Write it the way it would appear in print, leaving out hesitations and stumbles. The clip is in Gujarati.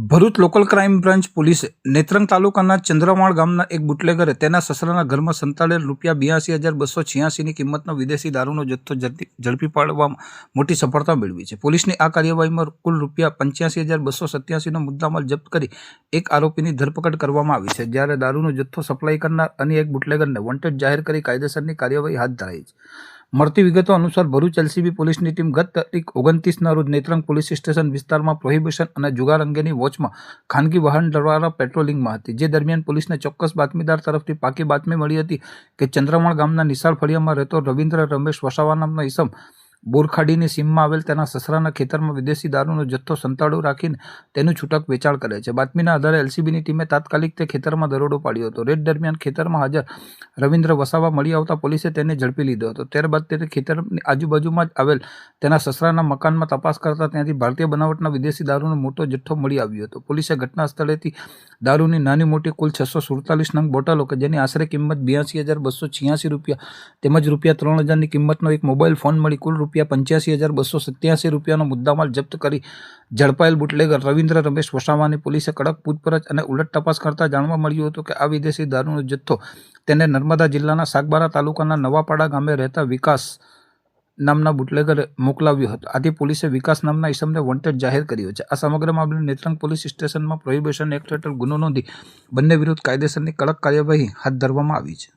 ભરૂચ લોકલ ક્રાઇમ બ્રાન્ચ પોલીસે નેત્રંગ તાલુકાના ચંદ્રમાળ ગામના એક બુટલેગરે તેના સસરાના ઘરમાં સંતાડેલ ₹82,286ની કિંમતનો વિદેશી દારૂનો જથ્થો ઝડપી પાડવામાં મોટી સફળતા મેળવી છે। પોલીસની આ કાર્યવાહીમાં કુલ ₹85,287નો મુદ્દામાલ જપ્ત કરી એક આરોપીની ધરપકડ કરવામાં આવી છે, જ્યારે દારૂનો જથ્થો સપ્લાય કરનાર અન્ય એક બુટલેગરને વોન્ટેડ જાહેર કરી કાયદેસરની કાર્યવાહી હાથ ધરાઈ છે। મળતી વિગતો અનુસાર ભરૂચ એલસીબી પોલીસની ટીમ ગત તારીખ 29ના રોજ નેત્રંગ પોલીસ સ્ટેશન વિસ્તારમાં પ્રોહિબિશન અને જુગાર અંગેની વોચમાં ખાનગી વાહન દ્વારા પેટ્રોલિંગમાં હતી, જે દરમિયાન પોલીસને ચોક્કસ બાતમીદાર તરફથી પાકી બાતમી મળી હતી કે ચંદ્રમાળ ગામના નિશાળ ફળિયામાં રહેતો રવિન્દ્ર રમેશ વસાવા નામનો ઈસમ બોરખાડીની સીમમાં આવેલ તેના સસરાના ખેતરમાં વિદેશી દારૂનો જથ્થો સંતાડો રાખીને તેનું છૂટક વેચાણ કરે છે। બાતમીના આધારે એલસીબીની ટીમે તાત્કાલિક તે ખેતરમાં દરોડો પાડ્યો હતો। રેડ દરમિયાન ખેતરમાં હાજર રવિન્દ્ર વસાવા મળી આવતા પોલીસે તેને ઝડપી લીધો હતો। ત્યારબાદ તેને ખેતરની આજુબાજુમાં જ આવેલ તેના સસરાના મકાનમાં તપાસ કરતા ત્યાંથી ભારતીય બનાવટના વિદેશી દારૂનો મોટો જથ્થો મળી આવ્યો હતો। પોલીસે ઘટના સ્થળેથી દારૂની નાની મોટી કુલ 647 નંગ બોટલો કે જેની આશરે કિંમત ₹82,286 તેમજ ₹3,000ની કિંમતનો એક મોબાઈલ ફોન મળી કુલ ₹85,287નો મુદ્દામાલ જપ્ત કરી ઝડપાયેલ બુટલેગર રવિન્દ્ર રમેશ વસાવાની પોલીસે કડક પૂછપરછ અને ઉલટ તપાસ કરતા જાણવા મળ્યું હતું કે આ વિદેશી દારૂનો જથ્થો તેને નર્મદા જિલ્લાના સાગબારા તાલુકાના નવાપાડા ગામે રહેતા વિકાસ નામના બુટલેગરે મોકલાવ્યો હતો। આથી પોલીસે વિકાસ નામના ઈસમને વોન્ટેડ જાહેર કર્યો છે। આ સમગ્ર મામલે નેત્રંગ પોલીસ સ્ટેશનમાં પ્રોહિબિશન એક્ટ હેઠળ ગુનો નોંધી બંને વિરુદ્ધ કાયદેસરની કડક કાર્યવાહી હાથ ધરવામાં આવી છે।